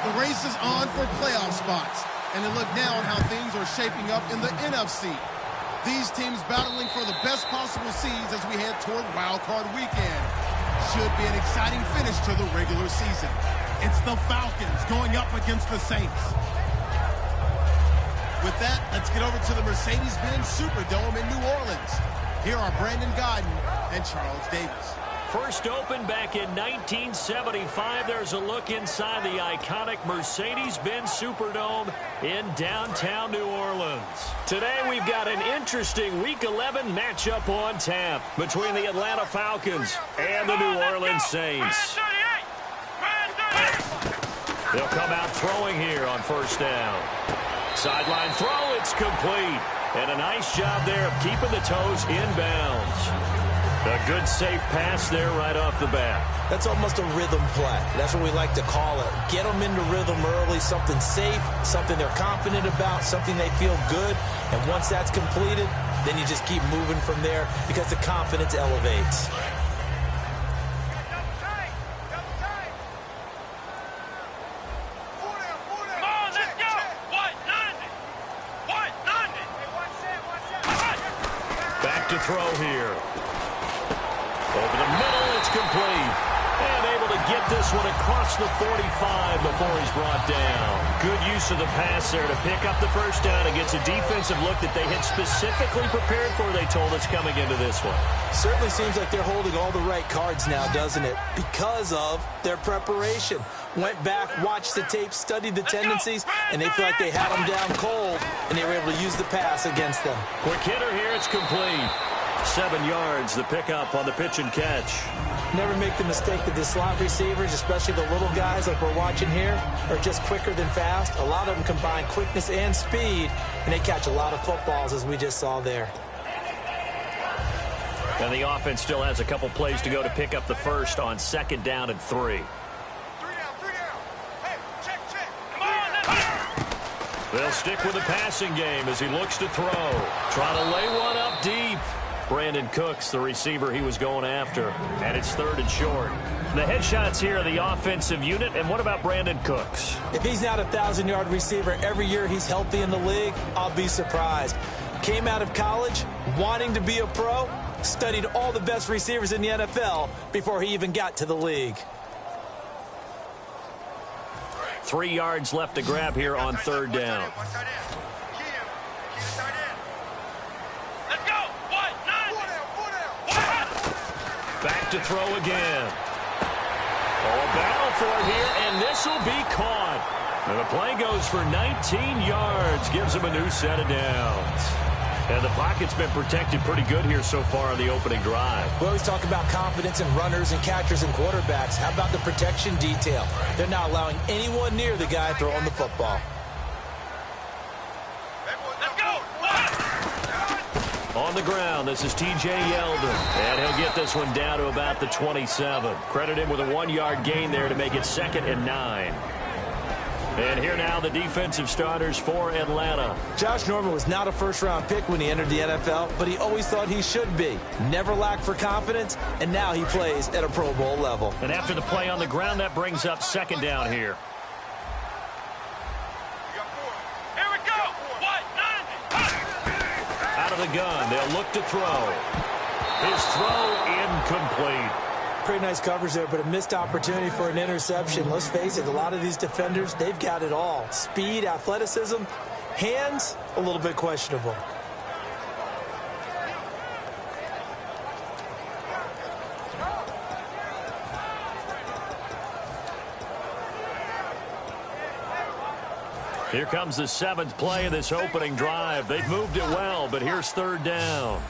The race is on for playoff spots, and a look now at how things are shaping up in the NFC. These teams battling for the best possible seeds as we head toward Wild Card Weekend. Should be an exciting finish to the regular season. It's the Falcons going up against the Saints. With that, let's get over to the Mercedes-Benz Superdome in New Orleans. Here are Brandon Godden and Charles Davis. First opened back in 1975. There's a look inside the iconic Mercedes-Benz Superdome in downtown New Orleans. Today we've got an interesting Week 11 matchup on tap between the Atlanta Falcons and the New Orleans Saints. They'll come out throwing here on first down. Sideline throw, it's complete. And a nice job there of keeping the toes in bounds. A good, safe pass there right off the bat. That's almost a rhythm play. That's what we like to call it. Get them into rhythm early, something safe, something they're confident about, something they feel good. And once that's completed, then you just keep moving from there because the confidence elevates. Back to throw here. Over the middle, it's complete. And able to get this one across the 45 before he's brought down. Good use of the pass there to pick up the first down against a defensive look that they had specifically prepared for, they told us, coming into this one. Certainly seems like they're holding all the right cards now, doesn't it? Because of their preparation. Went back, watched the tape, studied the tendencies, and they feel like they had them down cold, and they were able to use the pass against them. Quick hitter here, it's complete. 7 yards, the pickup on the pitch and catch. Never make the mistake that the slot receivers, especially the little guys like we're watching here, are just quicker than fast. A lot of them combine quickness and speed, and they catch a lot of footballs, as we just saw there. And the offense still has a couple plays to go to pick up the first on 2nd down and 3. They'll stick with the passing game as he looks to throw. Trying to lay one up deep. Brandon Cooks, the receiver he was going after. And it's 3rd and short. The headshots here are the offensive unit. And what about Brandon Cooks? If he's not a 1,000-yard receiver every year he's healthy in the league, I'll be surprised. Came out of college wanting to be a pro, studied all the best receivers in the NFL before he even got to the league. 3 yards left to grab here on 3rd down. Back to throw again. Oh, a battle for it here, and this will be caught. And the play goes for 19 yards, gives him a new set of downs. And the pocket's been protected pretty good here so far on the opening drive. We always talk about confidence in runners and catchers and quarterbacks. How about the protection detail? They're not allowing anyone near the guy throwing the football. Let's go! On the ground, this is T.J. Yeldon. And he'll get this one down to about the 27. Credit him with a 1-yard gain there to make it 2nd and 9. And here now the defensive starters for Atlanta. Josh Norman was not a first-round pick when he entered the NFL, but he always thought he should be. Never lacked for confidence, and now he plays at a Pro Bowl level. And after the play on the ground, that brings up 2nd down here. Here we go! Out of the gun, they'll look to throw. His throw incomplete. Pretty nice coverage there, but a missed opportunity for an interception. Let's face it, a lot of these defenders, they've got it all. Speed, athleticism, hands, a little bit questionable. Here comes the 7th play of this opening drive. They've moved it well, but here's 3rd down.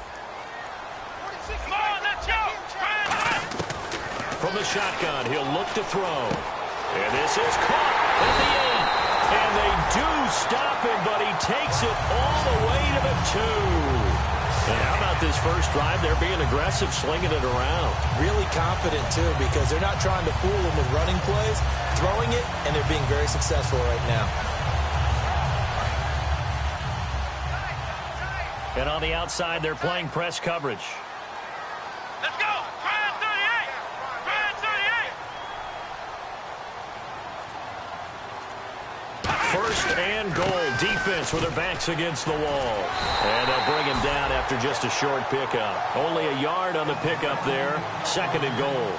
Come on, let's go! From the shotgun, he'll look to throw. And this is caught at the 8. And they do stop him, but he takes it all the way to the 2. And how about this first drive? They're being aggressive, slinging it around. Really confident, too, because they're not trying to fool him with running plays, throwing it, and they're being very successful right now. And on the outside, they're playing press coverage. Let's go! Try 38! Try 38! First and goal. Defense with their backs against the wall. And they'll bring him down after just a short pickup. Only a yard on the pickup there. Second and goal.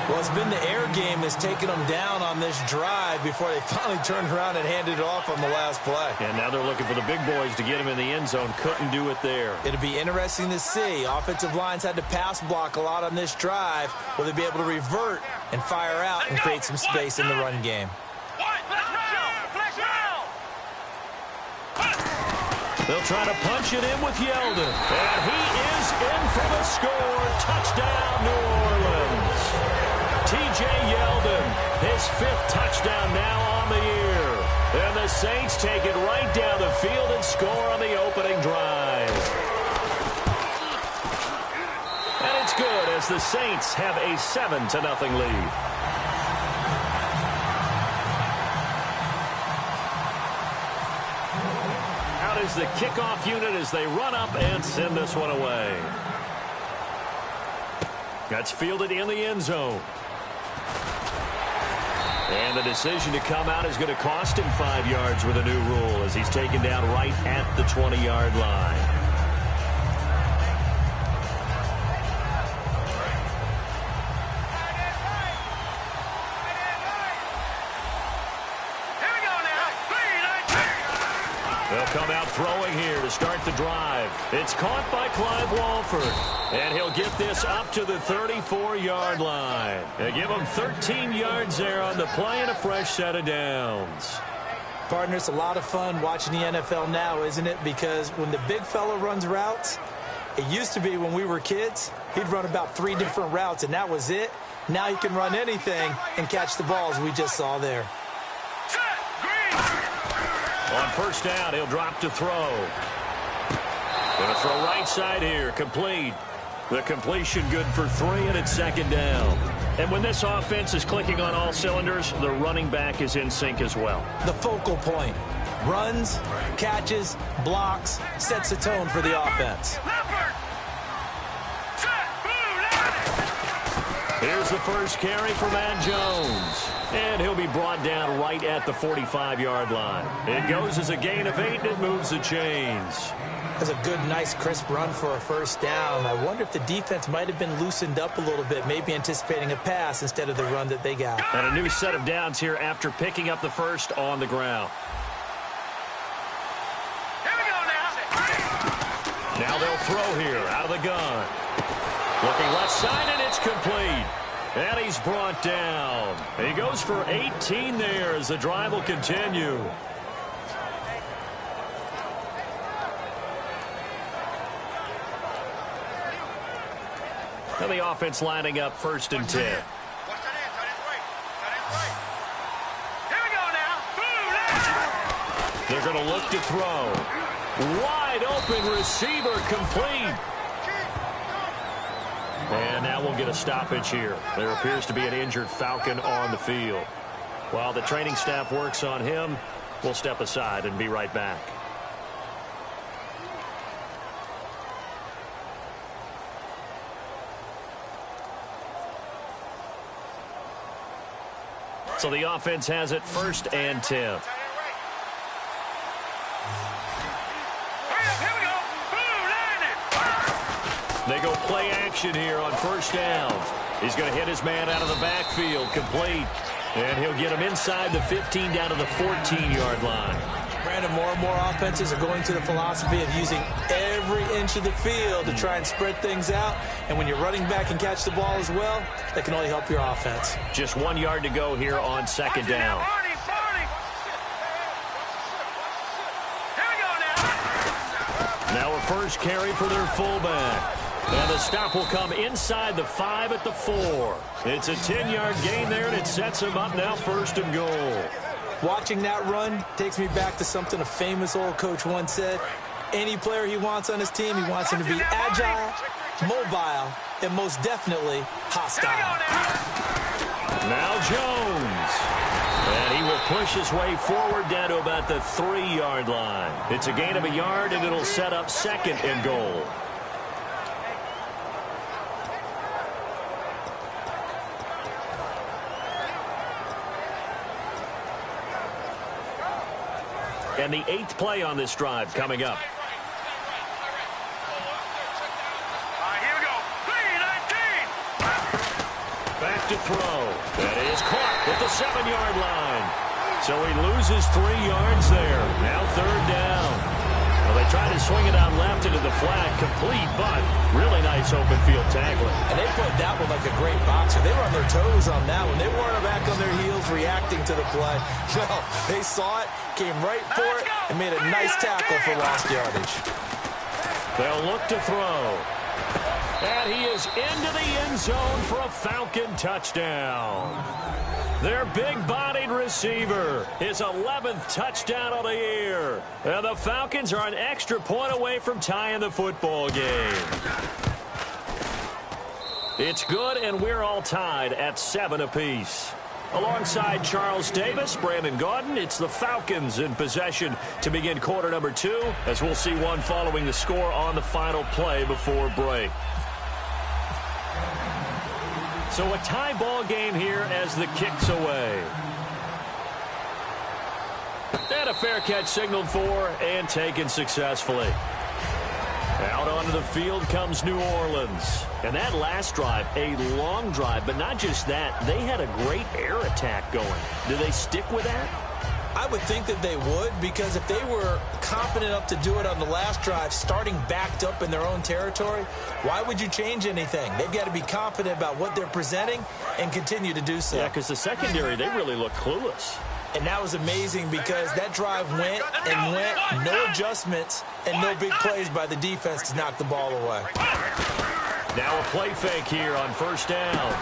Well, it's been the air game that's taken them down on this drive before they finally turned around and handed it off on the last play. And now they're looking for the big boys to get him in the end zone. Couldn't do it there. It'll be interesting to see. Offensive lines had to pass block a lot on this drive. Will they be able to revert and fire out and create some space in the run game? They'll try to punch it in with Yeldon. And he is in for the score. Touchdown, New Orleans. T.J. Yeldon, his 5th touchdown now on the year. And the Saints take it right down the field and score on the opening drive. And it's good as the Saints have a 7-0 lead. Is the kickoff unit as they run up and send this one away. That's fielded in the end zone. And the decision to come out is going to cost him 5 yards with a new rule as he's taken down right at the 20-yard line. They'll come out throwing here to start the drive. It's caught by Clive Walford. And he'll get this up to the 34-yard line. They give him 13 yards there on the play and a fresh set of downs. Partner, it's a lot of fun watching the NFL now, isn't it? Because when the big fella runs routes, it used to be when we were kids, he'd run about 3 different routes, and that was it. Now he can run anything and catch the balls we just saw there. On first down, he'll drop to throw. Going to throw right side here, complete. The completion good for 3, and it's second down. And when this offense is clicking on all cylinders, the running back is in sync as well. The focal point. Runs, catches, blocks, sets a tone for the offense. Here's the first carry for Matt Jones. And he'll be brought down right at the 45-yard line. It goes as a gain of 8, and it moves the chains. That's a good, nice, crisp run for a first down. I wonder if the defense might have been loosened up a little bit, maybe anticipating a pass instead of the run that they got. And a new set of downs here after picking up the first on the ground. Here we go now. Now they'll throw here out of the gun. Looking left side, and it's complete. And he's brought down. He goes for 18 there as the drive will continue. Now the offense lining up first and 10. Watch that end. Here we go now. They're going to look to throw. Wide open receiver, complete. And now we'll get a stoppage here. There appears to be an injured Falcon on the field. While the training staff works on him, we'll step aside and be right back. So the offense has it first and 10. They go play action here on first down. He's going to hit his man out of the backfield, complete. And he'll get him inside the 15 down to the 14-yard line. Brandon, more and more offenses are going to the philosophy of using every inch of the field to try and spread things out. And when you're running back and catch the ball as well, that can only help your offense. Just 1 yard to go here on second down. Now a first carry for their fullback. And the stop will come inside the 5 at the 4. It's a 10-yard gain there, and it sets him up now first and goal. Watching that run takes me back to something a famous old coach once said. Any player he wants on his team, he wants him to be agile, mobile, and most definitely hostile. Now Jones. And he will push his way forward down to about the 3-yard line. It's a gain of a yard, and it'll set up second and goal. And the 8th play on this drive coming up. Here we go. 3-19. Back to throw. That is caught at the 7-yard line. So he loses 3 yards there. Now 3rd down. Well, they tried to swing it out left into the flat, complete, but really nice open field tackling. And they played that one like a great boxer. They were on their toes on that one. They weren't back on their heels reacting to the play. No, they saw it, came right for it, and made a nice tackle for lost yardage. They'll look to throw. And he is into the end zone for a Falcon touchdown. Their big-bodied receiver, his 11th touchdown of the year. And the Falcons are an extra point away from tying the football game. It's good, and we're all tied at 7 apiece. Alongside Charles Davis, Brandon Gaudin, it's the Falcons in possession to begin quarter number 2, as we'll see one following the score on the final play before break. So a tie ball game here as the kick's away. And a fair catch signaled for and taken successfully. Out onto the field comes New Orleans. And that last drive, a long drive, but not just that. They had a great air attack going. Do they stick with that? I would think that they would, because if they were confident enough to do it on the last drive, starting backed up in their own territory, why would you change anything? They've got to be confident about what they're presenting and continue to do so. Yeah, because the secondary, they really look clueless. And that was amazing because that drive went and went, no adjustments, and no big plays by the defense to knock the ball away. Now a play fake here on 1st down.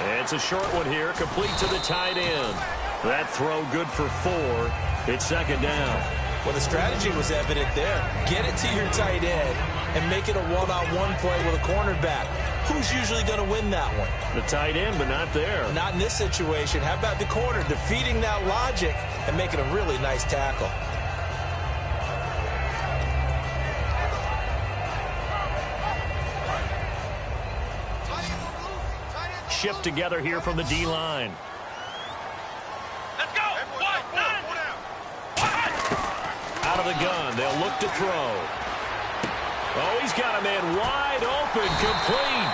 And it's a short one here, complete to the tight end. That throw good for 4. It's 2nd down. Well, the strategy was evident there. Get it to your tight end and make it a one-on-one play with a cornerback. Who's usually going to win that one? The tight end, but not there. Not in this situation. How about the corner defeating that logic and making a really nice tackle? Shift together here from the D-line. Let's go. Out of the gun, they'll look to throw. Oh, he's got a man wide open, complete.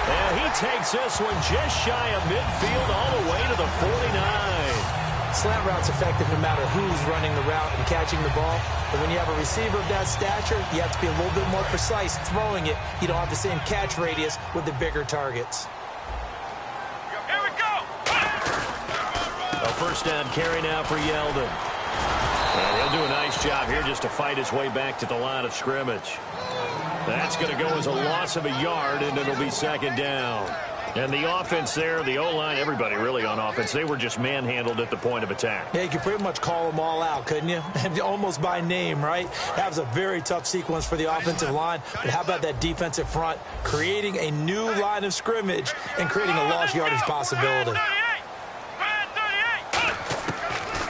And he takes this one just shy of midfield all the way to the 49. Slant route's effective no matter who's running the route and catching the ball. But when you have a receiver of that stature, you have to be a little bit more precise throwing it. You don't have the same catch radius with the bigger targets. Here we go. A 1st down carry now for Yeldon. Well, he'll do a nice job here just to fight his way back to the line of scrimmage. That's going to go as a loss of a yard, and it'll be 2nd down. And the offense there, the O-line, everybody really on offense, they were just manhandled at the point of attack. Yeah, you could pretty much call them all out, couldn't you? Almost by name, right? That was a very tough sequence for the offensive line. But how about that defensive front creating a new line of scrimmage and creating a lost yardage possibility?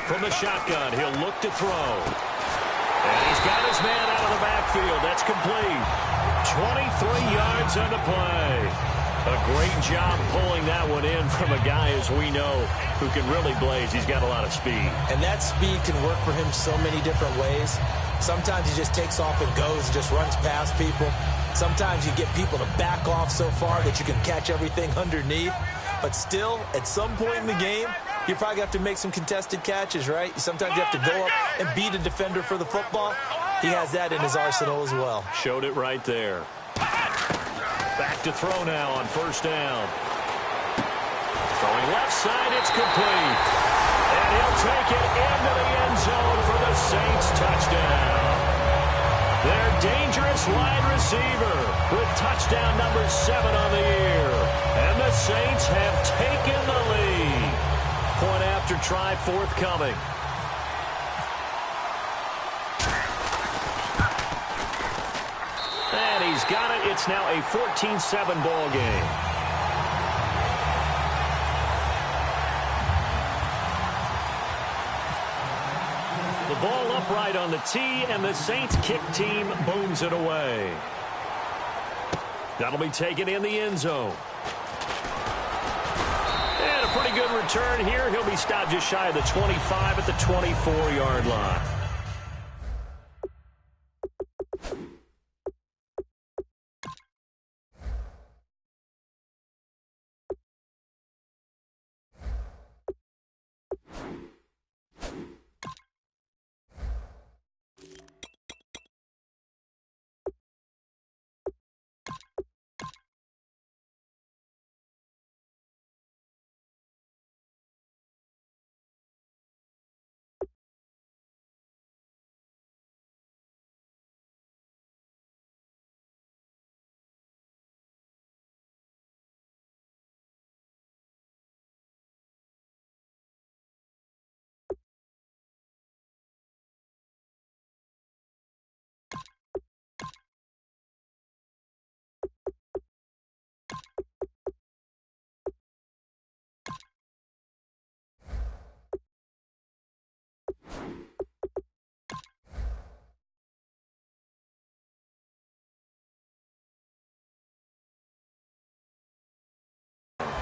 From the shotgun, he'll look to throw. And he's got his man out of the backfield. That's complete. 23 yards on the play. A great job pulling that one in from a guy, as we know, who can really blaze. He's got a lot of speed. And that speed can work for him so many different ways. Sometimes he just takes off and goes and just runs past people. Sometimes you get people to back off so far that you can catch everything underneath. But still, at some point in the game, you probably have to make some contested catches, right? Sometimes you have to go up and beat a defender for the football. He has that in his arsenal as well. Showed it right there. Back to throw now on 1st down. Throwing left side, it's complete. And he'll take it into the end zone for the Saints touchdown. Their dangerous wide receiver with touchdown number 7 on the year. And the Saints have taken the lead. Point after try forthcoming. And he's got it. It's now a 14-7 ball game. The ball upright on the tee, and the Saints kick team booms it away. That'll be taken in the end zone. And a pretty good return here. He'll be stopped just shy of the 25 at the 24-yard line.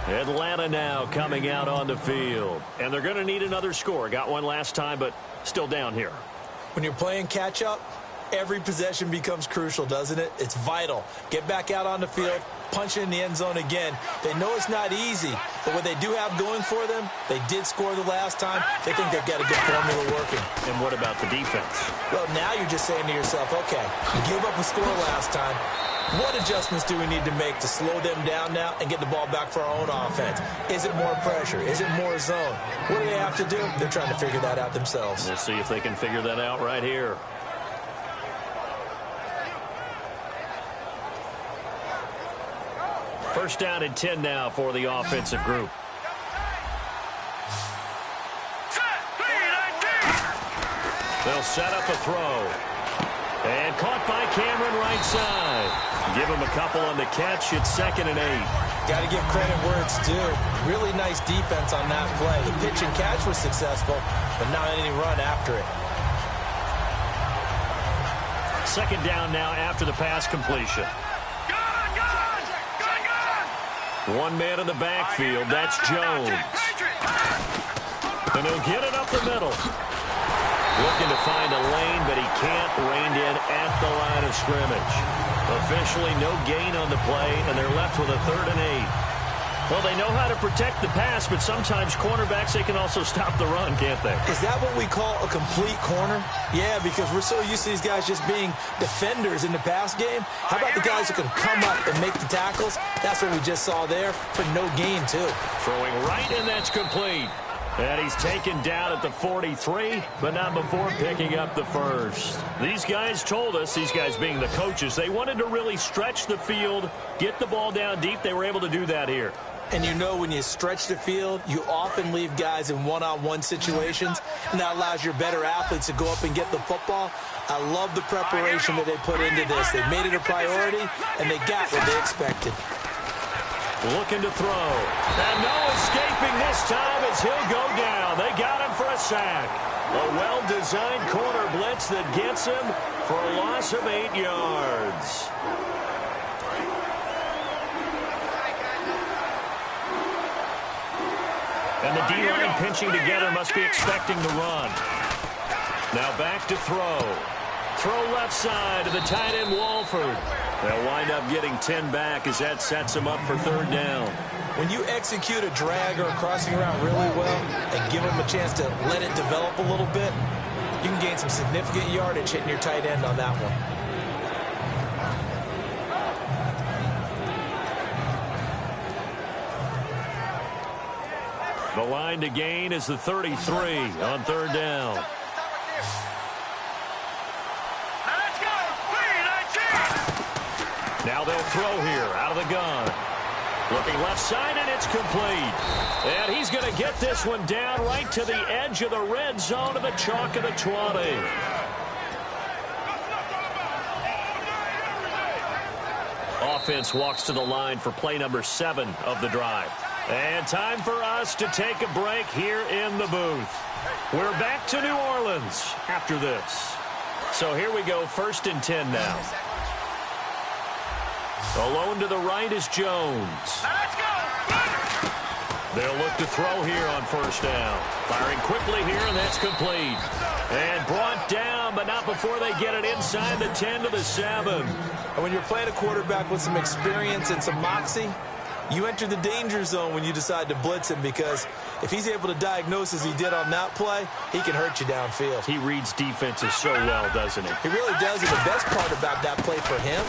Atlanta now coming out on the field. And they're going to need another score. Got one last time, but still down here. When you're playing catch-up, every possession becomes crucial, doesn't it? It's vital. Get back out on the field, punch it in the end zone again. They know it's not easy, but what they do have going for them, they did score the last time. They think they've got a good formula working. And what about the defense? Well, now you're just saying to yourself, okay, you gave up a score last time. What adjustments do we need to make to slow them down now and get the ball back for our own offense? Is it more pressure? Is it more zone? What do they have to do? They're trying to figure that out themselves. We'll see if they can figure that out right here. First down and 10 now for the offensive group. They'll set up a throw. And caught by Cameron right side. Give him a couple on the catch. It's 2nd and 8. Got to give credit where it's due. Really nice defense on that play. The pitch and catch was successful, but not any run after it. 2nd down now after the pass completion. One man in the backfield. That's Jones. And he'll get it up the middle. Looking to find a lane, but he can't. Reined in at the line of scrimmage. Officially no gain on the play, and they're left with a 3rd and 8. Well, they know how to protect the pass, but sometimes cornerbacks, they can also stop the run, can't they? Is that what we call a complete corner? Yeah, because we're so used to these guys just being defenders in the pass game. How about the guys who can come up and make the tackles? That's what we just saw there for no gain, too. Throwing right, and that's complete. And he's taken down at the 43, but not before picking up the first. These guys told us, these guys being the coaches, they wanted to really stretch the field, get the ball down deep. They were able to do that here. And you know when you stretch the field, you often leave guys in one-on-one situations, and that allows your better athletes to go up and get the football. I love the preparation that they put into this. They made it a priority, and they got what they expected. Looking to throw. And no escaping this time as he'll go down. They got him for a sack. A well-designed corner blitz that gets him for a loss of 8 yards. And the D-line pinching together must be expecting the run. Now back to throw. Throw left side to the tight end Walford. They'll wind up getting 10 back as that sets them up for 3rd down. When you execute a drag or a crossing route really well and give them a chance to let it develop a little bit, you can gain some significant yardage hitting your tight end on that one. The line to gain is the 33 on 3rd down. Now they'll throw here out of the gun. Looking left side, and it's complete. And he's going to get this one down right to the edge of the red zone of the chalk of the 20. Offense walks to the line for play number 7 of the drive. And time for us to take a break here in the booth. We're back to New Orleans after this. So here we go, 1st and 10 now. Alone to the right is Jones. Let's go! They'll look to throw here on 1st down. Firing quickly here, and that's complete. And brought down, but not before they get it inside the 10 to the 7. And when you're playing a quarterback with some experience and some moxie, you enter the danger zone when you decide to blitz him, because if he's able to diagnose as he did on that play, he can hurt you downfield. He reads defenses so well, doesn't he? He really does, and the best part about that play for him,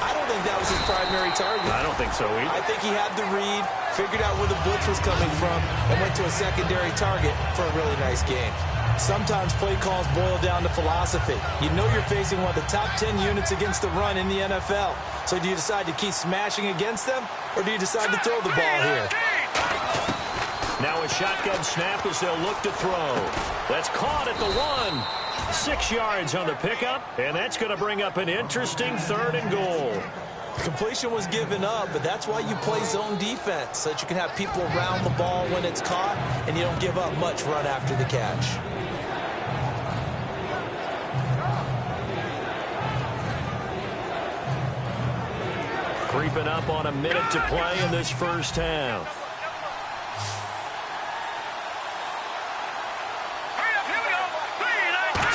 I don't think that was his primary target. I don't think so either. I think he had the read, figured out where the blitz was coming from, and went to a secondary target for a really nice game. Sometimes play calls boil down to philosophy. You know you're facing one of the top 10 units against the run in the NFL. So do you decide to keep smashing against them, or do you decide to throw the ball here? Now a shotgun snap as they'll look to throw. That's caught at the 1. 6 yards on the pickup, and that's going to bring up an interesting 3rd and goal. The completion was given up, but that's why you play zone defense, so that you can have people around the ball when it's caught, and you don't give up much run after the catch. Creeping up on a minute to play in this 1st half.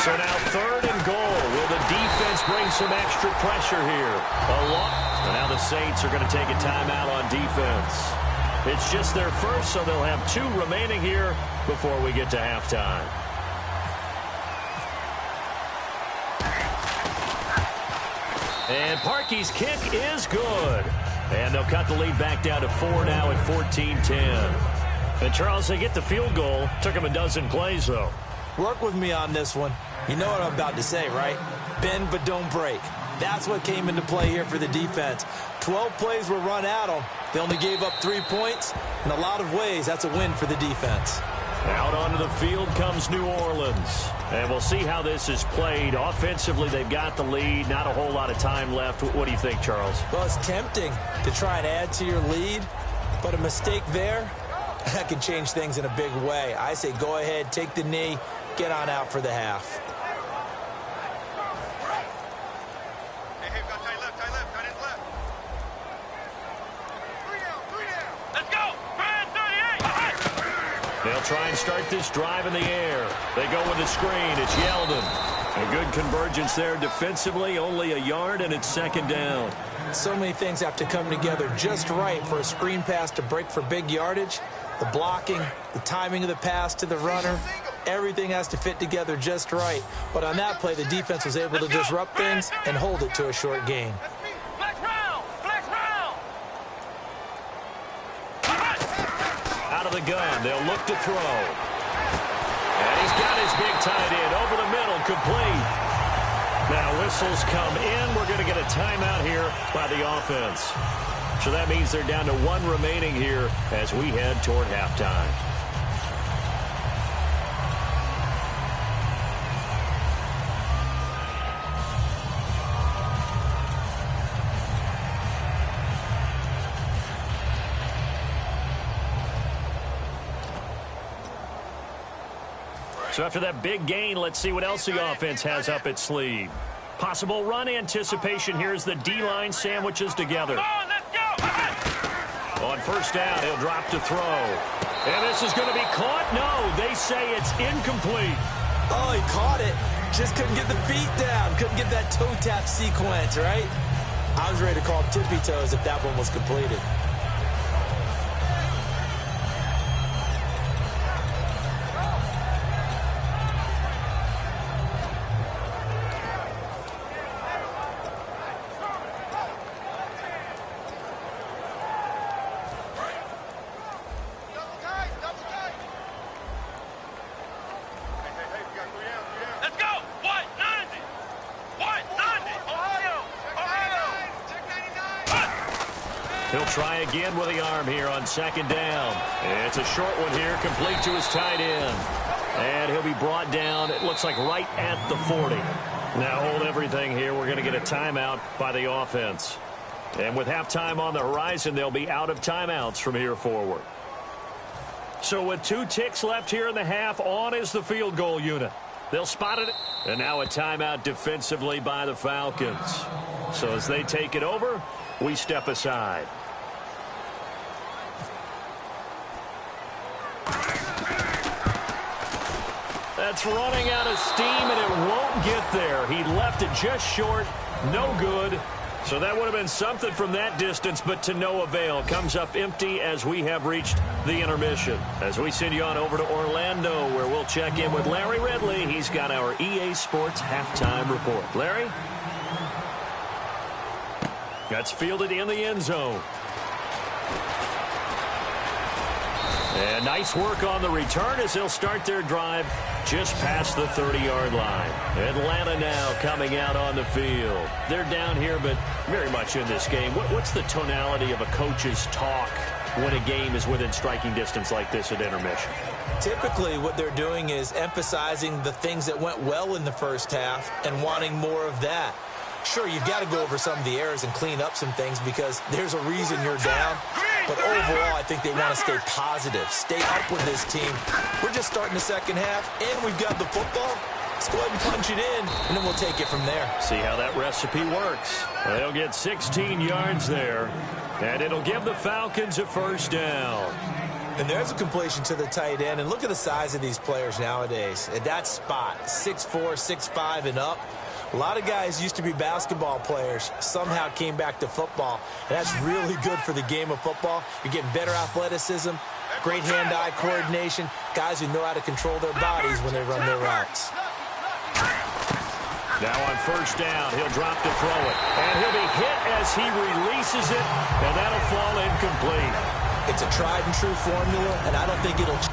So now 3rd and goal. Will the defense bring some extra pressure here? And now the Saints are going to take a timeout on defense. It's just their first, so they'll have 2 remaining here before we get to halftime. And Parkey's kick is good. And they'll cut the lead back down to 4 now at 14-10. And, Charles, they get the field goal. Took them a dozen plays, though. Work with me on this one. You know what I'm about to say, right? Bend but don't break. That's what came into play here for the defense. 12 plays were run at them. They only gave up 3 points. In a lot of ways, that's a win for the defense. Out onto the field comes New Orleans. And we'll see how this is played. Offensively, they've got the lead. Not a whole lot of time left. What do you think, Charles? Well, it's tempting to try and add to your lead, but a mistake there, that could change things in a big way. I say go ahead, take the knee, get on out for the half. Hey, we got tight left, tight left. Three down. Let's go. 38. They'll try and start this drive in the air. They go with the screen. It's Yeldon. A good convergence there defensively. Only a yard, and it's 2nd down. So many things have to come together just right for a screen pass to break for big yardage. The blocking, the timing of the pass to the runner, everything has to fit together just right. But on that play, the defense was able to disrupt things and hold it to a short gain. Flex round. Out of the gun, they'll look to throw. And he's got his big tight end over the middle, complete. Now whistles come in. We're going to get a timeout here by the offense. So that means they're down to 1 remaining here as we head toward halftime. So after that big gain, let's see what else the offense has up its sleeve. Possible run anticipation here as the D-line sandwiches together. On 1st down, he'll drop to throw. And this is going to be caught? No, they say it's incomplete. Oh, he caught it. Just couldn't get the feet down. Couldn't get that toe tap sequence, right? I was ready to call tippy toes if that one was completed. He'll try again with the arm here on 2nd down. It's a short one here, complete to his tight end. And he'll be brought down, it looks like right at the 40. Now hold everything here. We're going to get a timeout by the offense. And with halftime on the horizon, they'll be out of timeouts from here forward. So with 2 ticks left here in the half, on is the field goal unit. They'll spot it. And now a timeout defensively by the Falcons. So as they take it over, we step aside. That's running out of steam, and it won't get there. He left it just short. No good. So that would have been something from that distance, but to no avail. Comes up empty as we have reached the intermission. As we send you on over to Orlando, where we'll check in with Larry Ridley. He's got our EA Sports halftime report. Larry? That's fielded in the end zone. And nice work on the return as they'll start their drive just past the 30-yard line. Atlanta now coming out on the field. They're down here, but very much in this game. What's the tonality of a coach's talk when a game is within striking distance like this at intermission? Typically, what they're doing is emphasizing the things that went well in the first half and wanting more of that. Sure, you've got to go over some of the errors and clean up some things because there's a reason you're down. But overall, I think they want to stay positive, stay up with this team. We're just starting the second half, and we've got the football. Let's go ahead and punch it in, and then we'll take it from there. See how that recipe works. They'll get 16 yards there, and it'll give the Falcons a 1st down. And there's a completion to the tight end. And look at the size of these players nowadays. At that spot, 6'4", 6'5", and up. A lot of guys used to be basketball players, somehow came back to football. And that's really good for the game of football. You're getting better athleticism, great hand-eye coordination, guys who know how to control their bodies when they run their routes. Now on first down, he'll drop to throw it. And he'll be hit as he releases it, and that'll fall incomplete. It's a tried-and-true formula, and I don't think it'll change.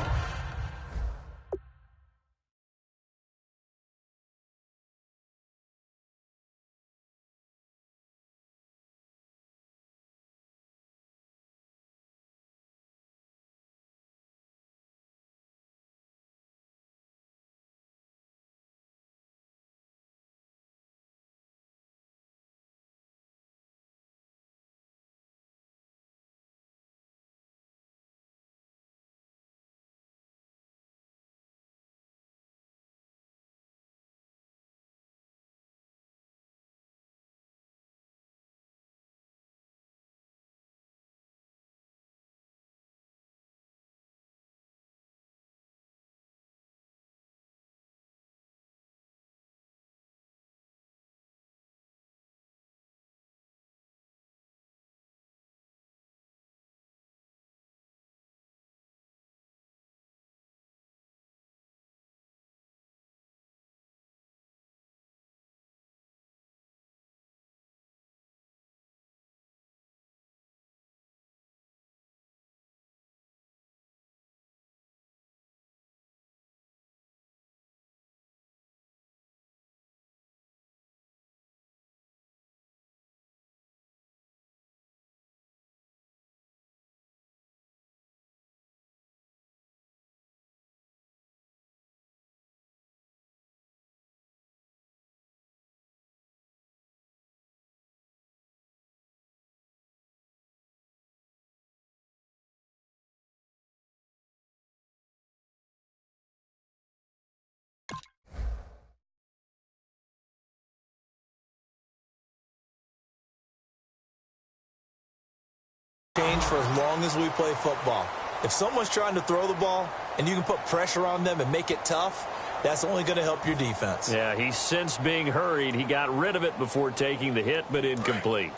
Change for as long as we play football. If someone's trying to throw the ball and you can put pressure on them and make it tough, that's only going to help your defense. Yeah, he sensed being hurried. He got rid of it before taking the hit, but incomplete.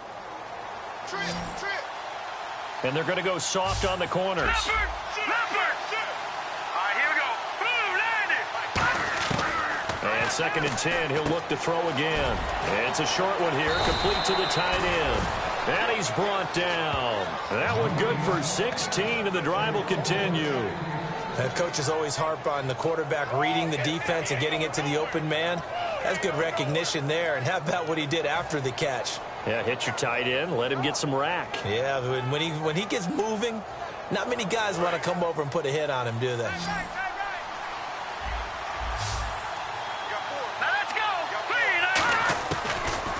Trip. And they're going to go soft on the corners. Leopard. All right, here we go. Boom, landed. And 2nd and 10, he'll look to throw again. It's a short one here, complete to the tight end. And he's brought down. That one good for 16, and the drive will continue. Coaches always harp on the quarterback reading the defense and getting it to the open man. That's good recognition there. And how about what he did after the catch? Yeah, hit your tight end, let him get some rack. Yeah, when he gets moving, not many guys want to come over and put a hit on him, do they?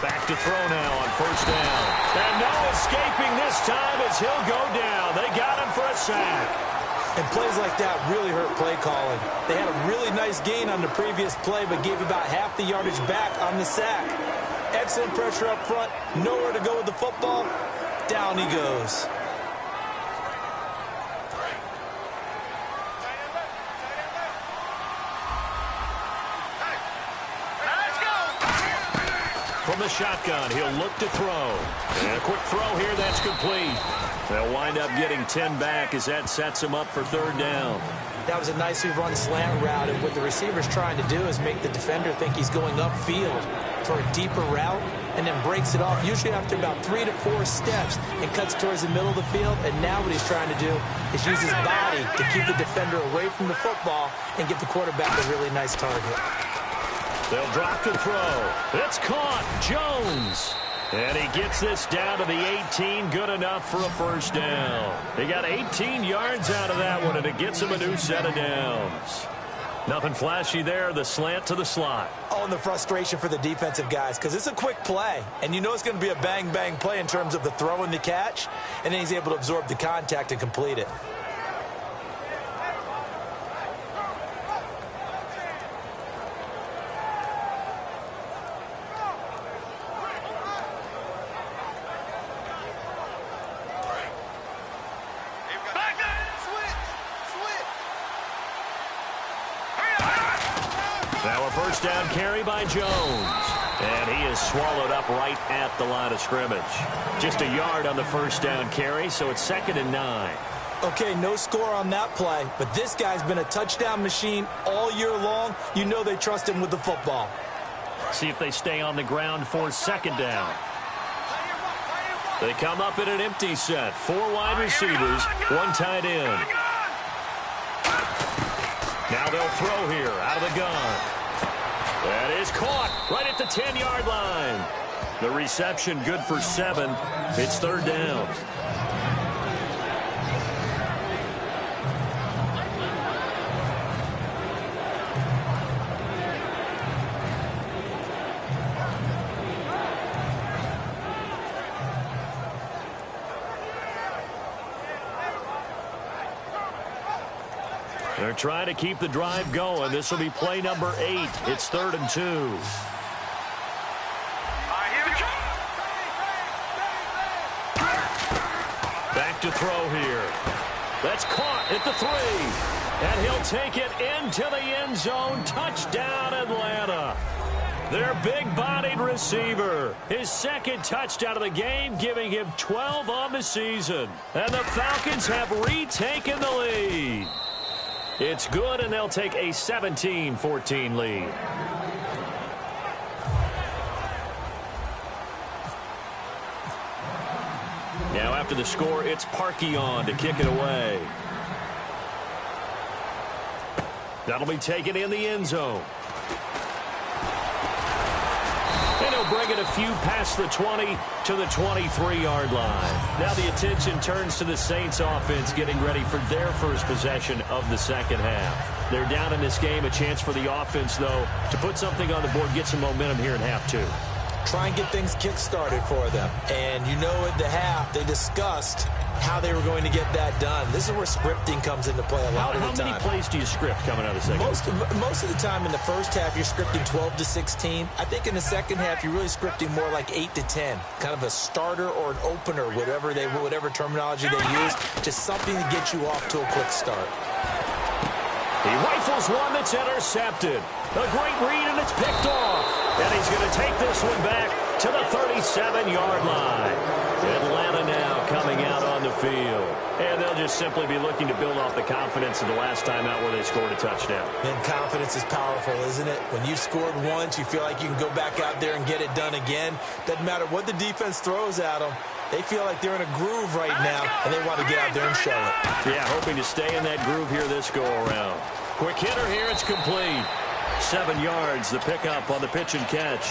Back to throw now on first down. And no escaping this time as he'll go down. They got him for a sack. And plays like that really hurt play calling. They had a really nice gain on the previous play, but gave about half the yardage back on the sack. Excellent pressure up front. Nowhere to go with the football. Down he goes. From the shotgun, he'll look to throw. And a quick throw here, that's complete. They'll wind up getting 10 back as that sets him up for 3rd down. That was a nicely run slant route, and what the receiver's trying to do is make the defender think he's going upfield for a deeper route, and then breaks it off, usually after about 3 to 4 steps, and cuts towards the middle of the field. And now what he's trying to do is use his body to keep the defender away from the football and give the quarterback a really nice target. They'll drop to throw. It's caught. Jones. And he gets this down to the 18. Good enough for a 1st down. He got 18 yards out of that one, and it gets him a new set of downs. Nothing flashy there. The slant to the slot. Oh, and the frustration for the defensive guys, because it's a quick play. And you know it's going to be a bang-bang play in terms of the throw and the catch. And then he's able to absorb the contact and complete it. Now a first down carry by Jones. And he is swallowed up right at the line of scrimmage. Just a yard on the first down carry, so it's 2nd and 9. Okay, no score on that play, but this guy's been a touchdown machine all year long. You know they trust him with the football. See if they stay on the ground for 2nd down. They come up in an empty set. 4 wide receivers, 1 tight end. Now they'll throw here out of the gun. That is caught right at the 10-yard line. The reception good for 7. It's 3rd down. They're trying to keep the drive going. This will be play number 8. It's 3rd and 2. Here we go. Back to throw here. That's caught at the 3. And he'll take it into the end zone. Touchdown, Atlanta. Their big-bodied receiver. His 2nd touchdown of the game, giving him 12 on the season. And the Falcons have retaken the lead. It's good, and they'll take a 17-14 lead. Now after the score, it's Parkey on to kick it away. That'll be taken in the end zone. And he'll bring it a few past the 20 to the 23-yard line. Now the attention turns to the Saints offense getting ready for their first possession of the second half. They're down in this game. A chance for the offense, though, to put something on the board, get some momentum here in half 2. Try and get things kick-started for them. And you know at the half, they discussed how they were going to get that done. This is where scripting comes into play a lot of the time. How many plays do you script coming out of the second half? Most of the time in the first half, you're scripting 12 to 16. I think in the second half, you're really scripting more like 8 to 10. Kind of a starter or an opener, whatever terminology they use. Just something to get you off to a quick start. He rifles one that's intercepted. A great read, and it's picked off. And he's going to take this one back to the 37-yard line. Atlanta now coming out on the field. And they'll just simply be looking to build off the confidence of the last time out where they scored a touchdown. And confidence is powerful, isn't it? When you've scored once, you feel like you can go back out there and get it done again. Doesn't matter what the defense throws at them. They feel like they're in a groove right now, and they want to get out there and show it. Yeah, hoping to stay in that groove here this go-around. Quick hitter here, it's complete. 7 yards, the pickup on the pitch and catch.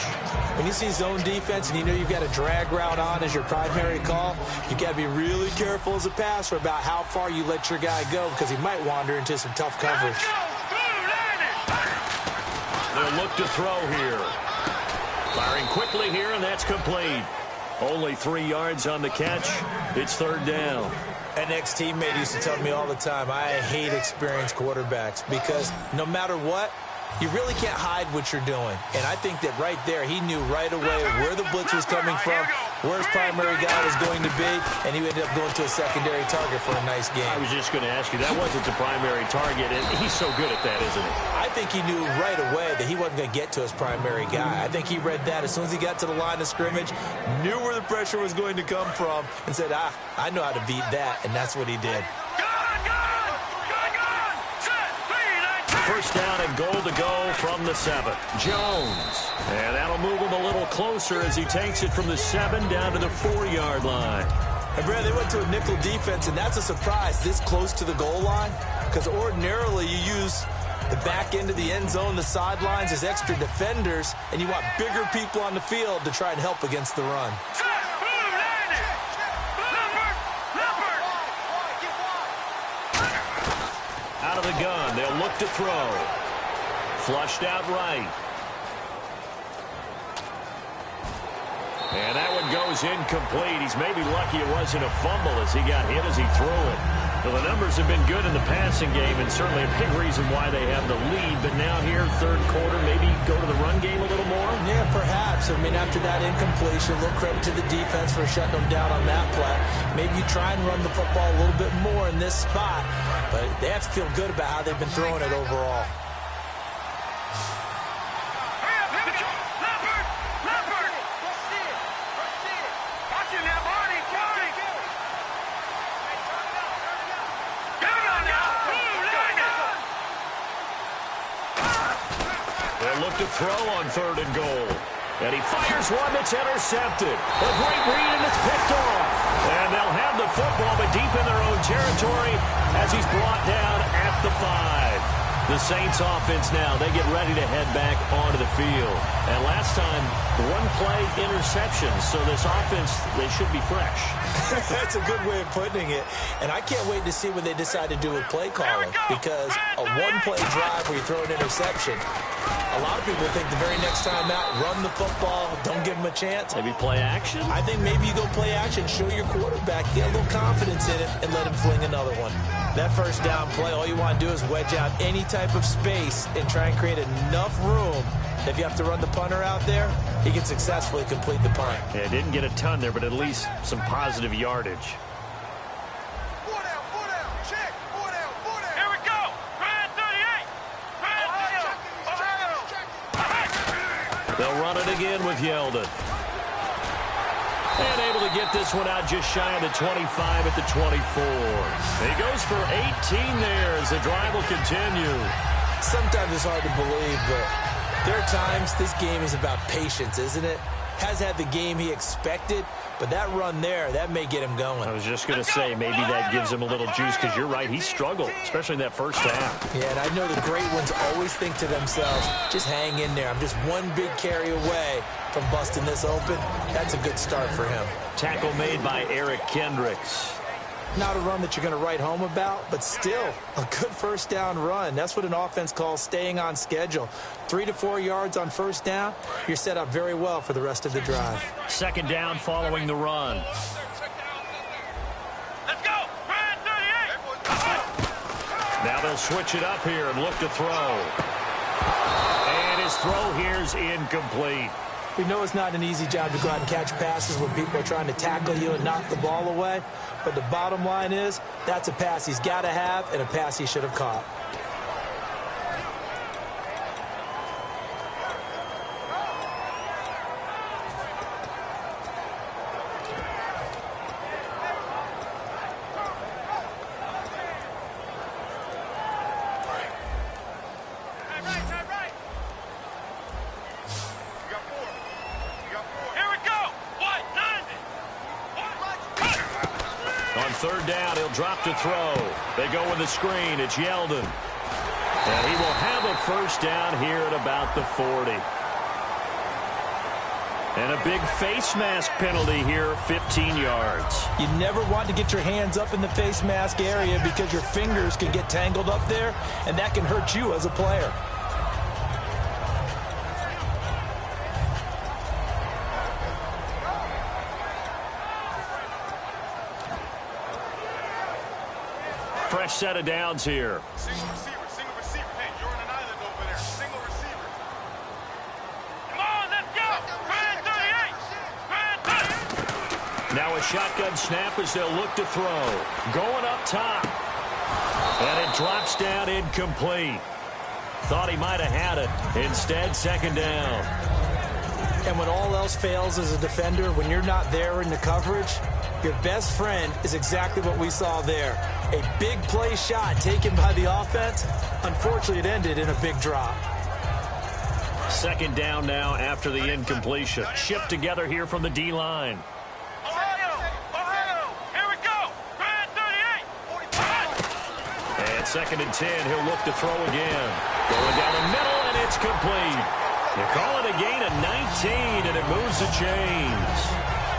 When you see zone defense and you know you've got a drag route on as your primary call, you've got to be really careful as a passer about how far you let your guy go because he might wander into some tough coverage. They'll look to throw here. Firing quickly here, and that's complete. Only 3 yards on the catch. It's 3rd down. An ex-teammate used to tell me all the time, I hate experienced quarterbacks because no matter what, you really can't hide what you're doing. And I think that right there, he knew right away where the blitz was coming from, where his primary guy was going to be, and he ended up going to a secondary target for a nice game. I was just going to ask you, that wasn't the primary target, and he's so good at that, isn't he? I think he knew right away that he wasn't going to get to his primary guy. I think he read that as soon as he got to the line of scrimmage, knew where the pressure was going to come from, and said, I know how to beat that, and that's what he did. First down and goal to go from the 7. Jones. And that'll move him a little closer as he takes it from the 7 down to the 4-yard line. And Brad, they went to a nickel defense, and that's a surprise this close to the goal line because ordinarily you use the back end of the end zone, the sidelines as extra defenders, and you want bigger people on the field to try and help against the run. Out of the gun, they'll look to throw. Flushed out right. And that one goes incomplete. He's maybe lucky it wasn't a fumble as he got hit as he threw it. Well, the numbers have been good in the passing game and certainly a big reason why they have the lead. But now here, third quarter, maybe go to the run game a little more? Yeah, perhaps. I mean, after that incompletion, a little credit to the defense for shutting them down on that play. Maybe you try and run the football a little bit more in this spot. But they have to feel good about how they've been throwing it overall. They'll look to throw on 3rd and goal. And he fires one that's intercepted. A great read, and it's picked off. And they'll have the football, but deep in their own territory as he's brought down at the 5. The Saints offense now, they get ready to head back onto the field. And last time, 1-play interception. So this offense, they should be fresh. That's a good way of putting it. And I can't wait to see what they decide to do with play calling. Because a 1-play drive where you throw an interception, a lot of people think the very next time out, run the football, don't give them a chance. Maybe play action? I think maybe you go play action, show your quarterback, get a little confidence in it, and let him fling another one. That first down play, all you want to do is wedge out any type of space and try and create enough room. If you have to run the punter out there, he can successfully complete the punt. Yeah, didn't get a ton there, but at least some positive yardage. Check. Here we go. Brad 38. Ohio. They'll run it again with Yeldon. And able to get this one out just shy of the 25 at the 24. He goes for 18 there as the drive will continue. Sometimes it's hard to believe, but there are times this game is about patience, isn't it? Has had the game he expected, but that run there, that may get him going. I was just going to say, maybe that gives him a little juice, because you're right, he struggled, especially in that first half. Yeah, and I know the great ones always think to themselves, just hang in there. I'm just one big carry away from busting this open. That's a good start for him. Tackle made by Eric Kendricks. Not a run that you're going to write home about, but still a good first down run. That's what an offense calls staying on schedule. 3 to 4 yards on first down, you're set up very well for the rest of the drive. 2nd down following the run. Let's go. Brad 38. Now they'll switch it up here and look to throw. And his throw here is incomplete. We know it's not an easy job to go out and catch passes when people are trying to tackle you and knock the ball away. But the bottom line is, that's a pass he's got to have and a pass he should have caught. On 3rd down, he'll drop to throw. They go with the screen. It's Yeldon. And he will have a first down here at about the 40. And a big face mask penalty here, 15 yards. You never want to get your hands up in the face mask area because your fingers can get tangled up there, and that can hurt you as a player. Fresh set of downs here. Single receiver. Hey, you're on an island over there. Single receiver. Come on, let's go. Brad 38. Now a shotgun snap as they'll look to throw. Going up top. And it drops down incomplete. Thought he might have had it. Instead, 2nd down. And when all else fails as a defender, when you're not there in the coverage, your best friend is exactly what we saw there. A big play shot taken by the offense. Unfortunately, it ended in a big drop. 2nd down now after the incompletion. Shift together here from the D-line. Ohio. Here we go. Brad 38. And 2nd and 10, he'll look to throw again. Going down the middle, and it's complete. You call it a gain of 19, and it moves the chains.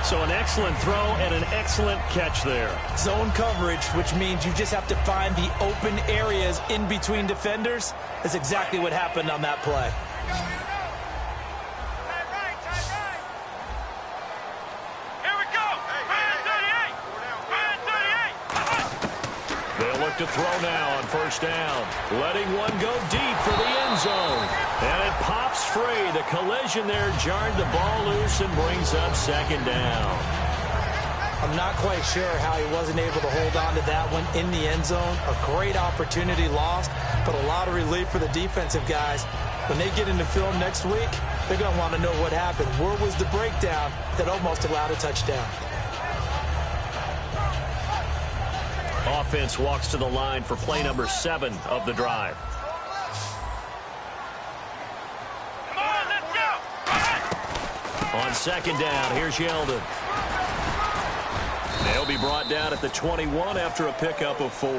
So an excellent throw and an excellent catch there. Zone coverage, which means you just have to find the open areas in between defenders. That's exactly what happened on that play. Here we go. Brad 38. They'll look to throw now on 1st down. Letting one go deep for the end zone. And it pops free. The collision there jarred the ball loose and brings up 2nd down. I'm not quite sure how he wasn't able to hold on to that one in the end zone. A great opportunity lost, but a lot of relief for the defensive guys. When they get into film next week, they're going to want to know what happened. Where was the breakdown that almost allowed a touchdown? Offense walks to the line for play number 7 of the drive. On second down, here's Yeldon. They'll be brought down at the 21 after a pickup of 4.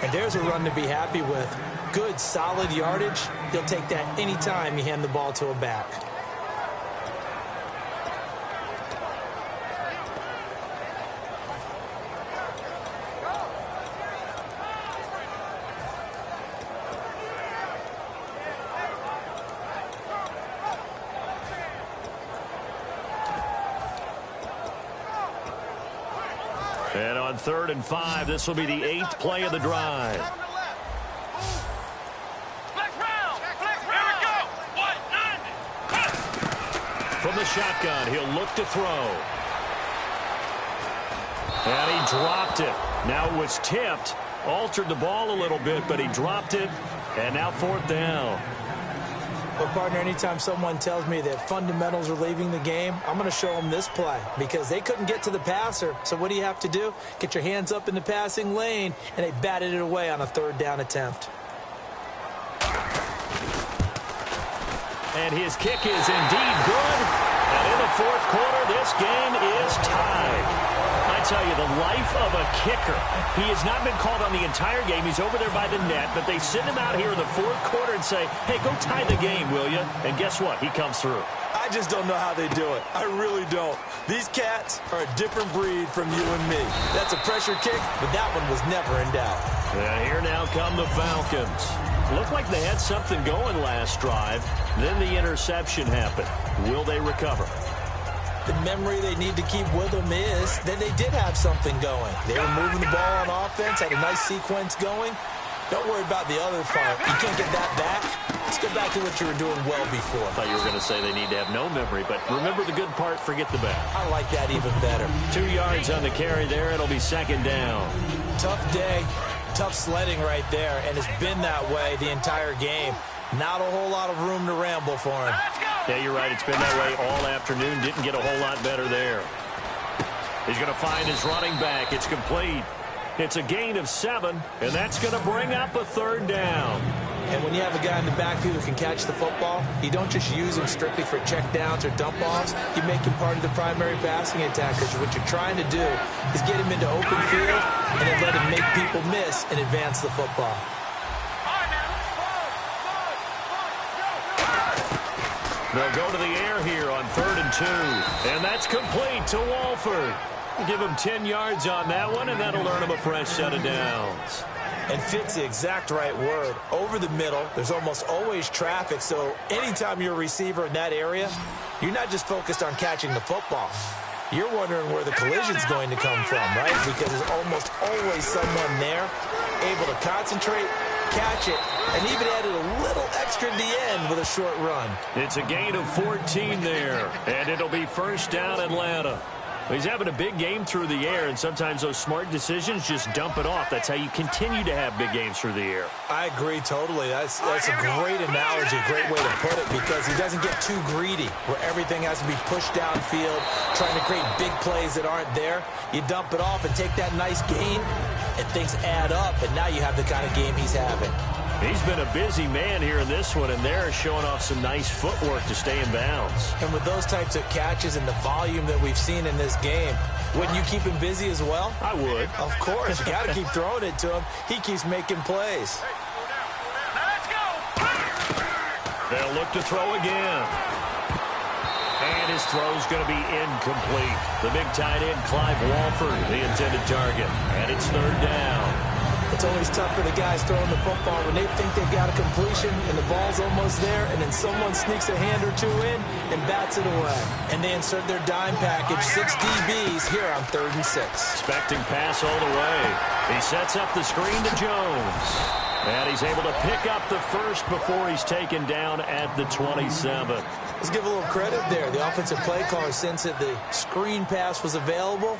And there's a run to be happy with. Good, solid yardage. He'll take that anytime you hand the ball to a back. And on 3rd and 5, this will be the 8th play of the drive. From the shotgun, he'll look to throw. And he dropped it. Now it was tipped, altered the ball a little bit, but he dropped it. And now 4th down. But, partner, anytime someone tells me that fundamentals are leaving the game, I'm going to show them this play because they couldn't get to the passer. So what do you have to do? Get your hands up in the passing lane, and they batted it away on a 3rd down attempt. And his kick is indeed good. And in the 4th quarter, this game is tied. I tell you, the life of a kicker. He has not been called on the entire game. He's over there by the net, but they send him out here in the 4th quarter and say, hey, go tie the game, will you? And guess what? He comes through. I just don't know how they do it. I really don't. These cats are a different breed from you and me. That's a pressure kick, but that one was never in doubt. And here now come the Falcons. Looked like they had something going last drive. Then the interception happened. Will they recover? The memory they need to keep with them is that they did have something going. They were moving the ball on offense, had a nice sequence going. Don't worry about the other part. You can't get that back. Let's go back to what you were doing well before. I thought you were going to say they need to have no memory, but remember the good part, forget the bad. I like that even better. 2 yards on the carry there. It'll be 2nd down. Tough day, tough sledding right there, and it's been that way the entire game. Not a whole lot of room to ramble for him. Yeah, you're right. It's been that way all afternoon. Didn't get a whole lot better there. He's going to find his running back. It's complete. It's a gain of 7, and that's going to bring up a 3rd down. And when you have a guy in the backfield who can catch the football, you don't just use him strictly for check downs or dump offs. You make him part of the primary passing attack, because what you're trying to do is get him into open field and then let him make people miss and advance the football. They'll go to the air here on 3rd and 2. And that's complete to Walford. Give him 10 yards on that one, and that'll earn him a fresh set of downs. And fit's the exact right word. Over the middle, there's almost always traffic, so anytime you're a receiver in that area, you're not just focused on catching the football. You're wondering where the collision's going to come from, right? Because there's almost always someone there able to concentrate, catch it, and even added a little extra at the end with a short run. It's a gain of 14 there, and it'll be 1st down Atlanta. He's having a big game through the air, and sometimes those smart decisions just dump it off. That's how you continue to have big games through the air. I agree totally. That's a great analogy, great way to put it, because he doesn't get too greedy where everything has to be pushed downfield, trying to create big plays that aren't there. You dump it off and take that nice gain, and things add up, and now you have the kind of game he's having. He's been a busy man here in this one, and they're showing off some nice footwork to stay in bounds. And with those types of catches and the volume that we've seen in this game, wouldn't you keep him busy as well? I would. Of course. You got to keep throwing it to him. He keeps making plays. Let's go. They'll look to throw again. And his throw's going to be incomplete. The big tight end, Clive Walford, the intended target. And it's 3rd down. It's always tough for the guys throwing the football when they think they've got a completion and the ball's almost there, and then someone sneaks a hand or two in and bats it away. And they insert their dime package, 6 DBs here on 3rd and 6. Expecting pass all the way. He sets up the screen to Jones. And he's able to pick up the first before he's taken down at the 27. Let's give a little credit there. The offensive play caller, since that the screen pass was available,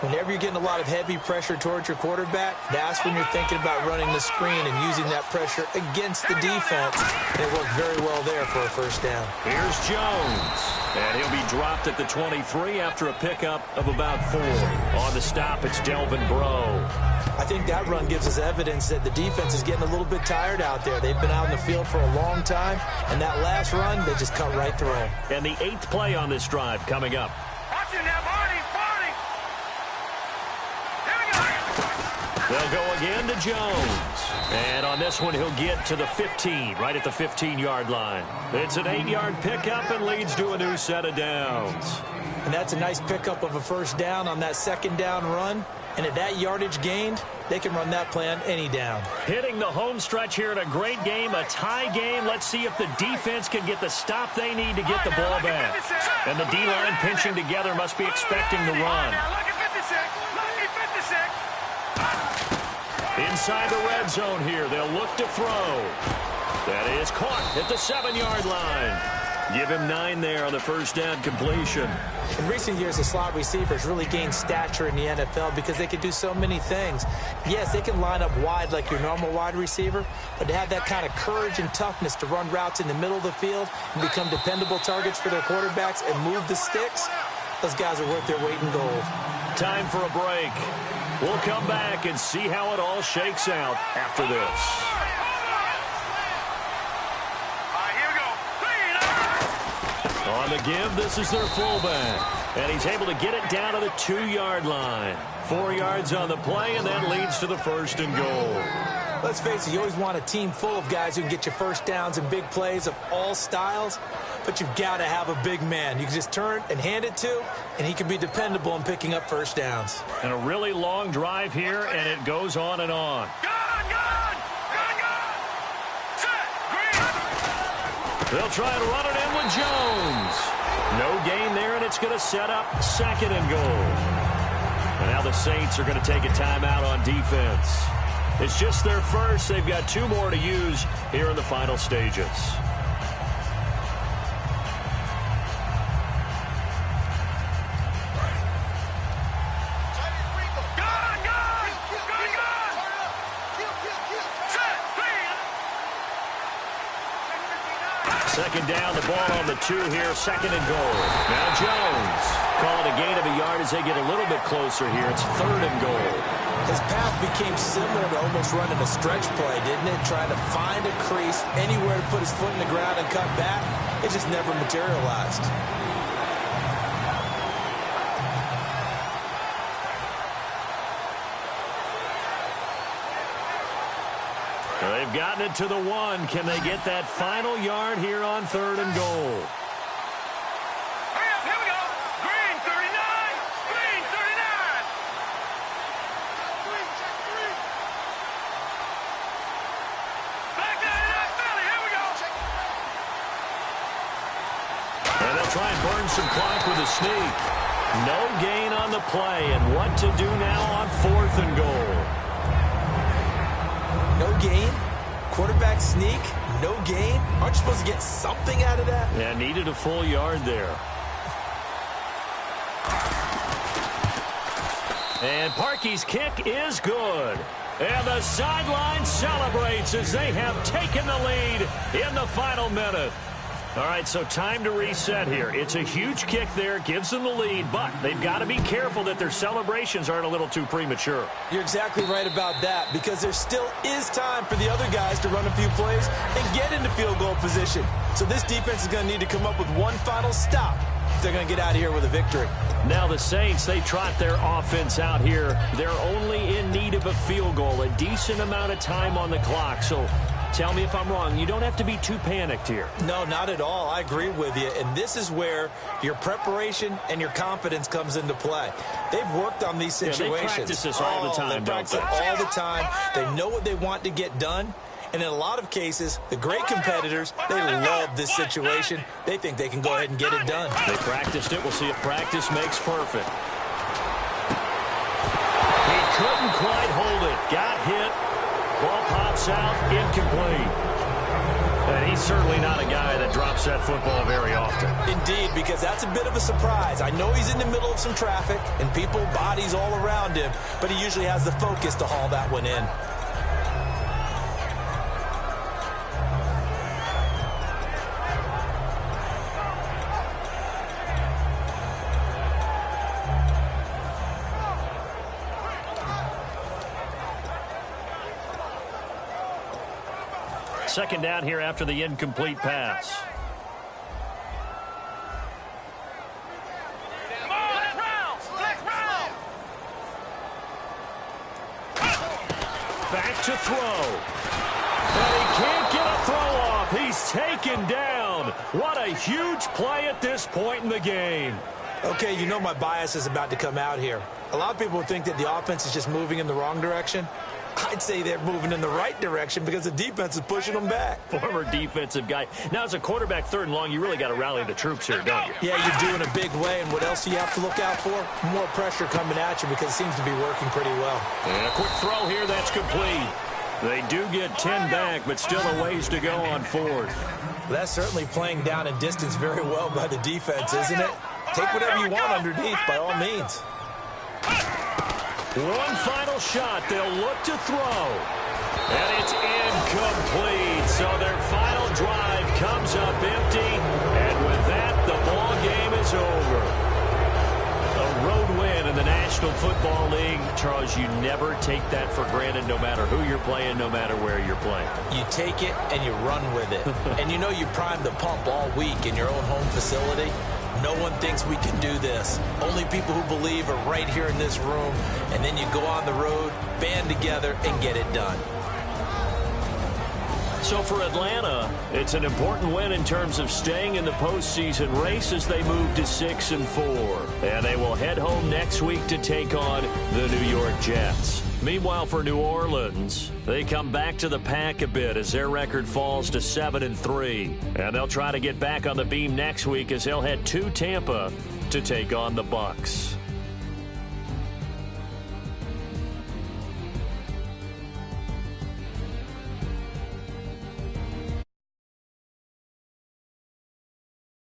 whenever you're getting a lot of heavy pressure towards your quarterback, that's when you're thinking about running the screen and using that pressure against the defense. And it worked very well there for a 1st down. Here's Jones. And he'll be dropped at the 23 after a pickup of about 4. On the stop, it's Delvin Breaux. I think that run gives us evidence that the defense is getting a little bit tired out there. They've been out in the field for a long time, and that last run, they just cut right through them. And the 8th play on this drive coming up. Watch it now, Barney. Here we go. They'll go again to Jones. And on this one, he'll get to the 15, right at the 15-yard line. It's an 8-yard pickup and leads to a new set of downs. And that's a nice pickup of a first down on that second down run. And at that yardage gained, they can run that play on any down. Hitting the home stretch here in a great game, a tie game. Let's see if the defense can get the stop they need to get the ball back. And the D-line pinching together must be expecting the run. Inside the red zone here, they'll look to throw. That is caught at the 7-yard line. Give him 9 there on the first down completion. In recent years, the slot receivers really gained stature in the NFL because they can do so many things. Yes, they can line up wide like your normal wide receiver, but to have that kind of courage and toughness to run routes in the middle of the field and become dependable targets for their quarterbacks and move the sticks, those guys are worth their weight in gold. Time for a break. We'll come back and see how it all shakes out after this. On the give, this is their fullback. And he's able to get it down to the 2-yard line. 4 yards on the play, and that leads to the 1st and goal. Let's face it, you always want a team full of guys who can get you first downs and big plays of all styles, but you've got to have a big man you can just turn and hand it to, and he can be dependable in picking up first downs. And a really long drive here, and it goes on and on. They'll try and run it in with Jones. No gain there, and it's going to set up 2nd and goal. And now the Saints are going to take a timeout on defense. It's just their first. They've got 2 more to use here in the final stages. Second down, the ball on the 2 here, 2nd and goal. Now Jones calling a gain of a yard as they get a little bit closer here. It's 3rd and goal. His path became similar to almost running a stretch play, didn't it? Trying to find a crease, anywhere to put his foot in the ground and cut back. It just never materialized. They've gotten it to the 1. Can they get that final yard here on 3rd and goal? Hurry up, here we go. Green 39. Green 39. Back down to that Philly. Here we go. And they'll try and burn some clock with a sneak. No gain on the play. And what to do now on 4th and goal? No gain? Quarterback sneak? No gain? Aren't you supposed to get something out of that? Yeah, needed a full yard there. And Parkey's kick is good. And the sideline celebrates as they have taken the lead in the final minute. All right, so time to reset here. It's a huge kick there, gives them the lead, but they've got to be careful that their celebrations aren't a little too premature. You're exactly right about that, because there still is time for the other guys to run a few plays and get into field goal position. So this defense is going to need to come up with one final stop if they're going to get out of here with a victory. Now the Saints, they trot their offense out here. They're only in need of a field goal, a decent amount of time on the clock. So tell me if I'm wrong. You don't have to be too panicked here. No, not at all. I agree with you. And this is where your preparation and your confidence comes into play. They've worked on these situations. Yeah, they practice this all the time, they practice it all the time. They know what they want to get done. And in a lot of cases, the great competitors, they love this situation. They think they can go ahead and get it done. They practiced it. We'll see if practice makes perfect. He couldn't quite hold it. Got hit. Ball pops out, incomplete. And he's certainly not a guy that drops that football very often. Indeed, because that's a bit of a surprise. I know he's in the middle of some traffic and people, bodies all around him, but he usually has the focus to haul that one in. Second down here after the incomplete pass. Back to throw. And he can't get a throw off. He's taken down. What a huge play at this point in the game. Okay, you know my bias is about to come out here. A lot of people think that the offense is just moving in the wrong direction. I'd say they're moving in the right direction because the defense is pushing them back. Former defensive guy. Now, as a quarterback, 3rd and long, you really got to rally the troops here, don't you? Yeah, you're doing a big way, and what else do you have to look out for? More pressure coming at you because it seems to be working pretty well. And a quick throw here that's complete. They do get 10 back, but still a ways to go on 4th. That's certainly playing down in distance very well by the defense, isn't it? Take whatever you want underneath, by all means. One final shot. They'll look to throw. And it's incomplete. So their final drive comes up empty. And with that, the ball game is over. A road win in the National Football League. Charles, you never take that for granted no matter who you're playing, no matter where you're playing. You take it and you run with it. And you know you primed the pump all week in your own home facility. No one thinks we can do this. Only people who believe are right here in this room. And then you go on the road, band together, and get it done. So for Atlanta, it's an important win in terms of staying in the postseason race as they move to 6-4. And they will head home next week to take on the New York Jets. Meanwhile, for New Orleans, they come back to the pack a bit as their record falls to 7-3. And they'll try to get back on the beam next week as they'll head to Tampa to take on the Bucs.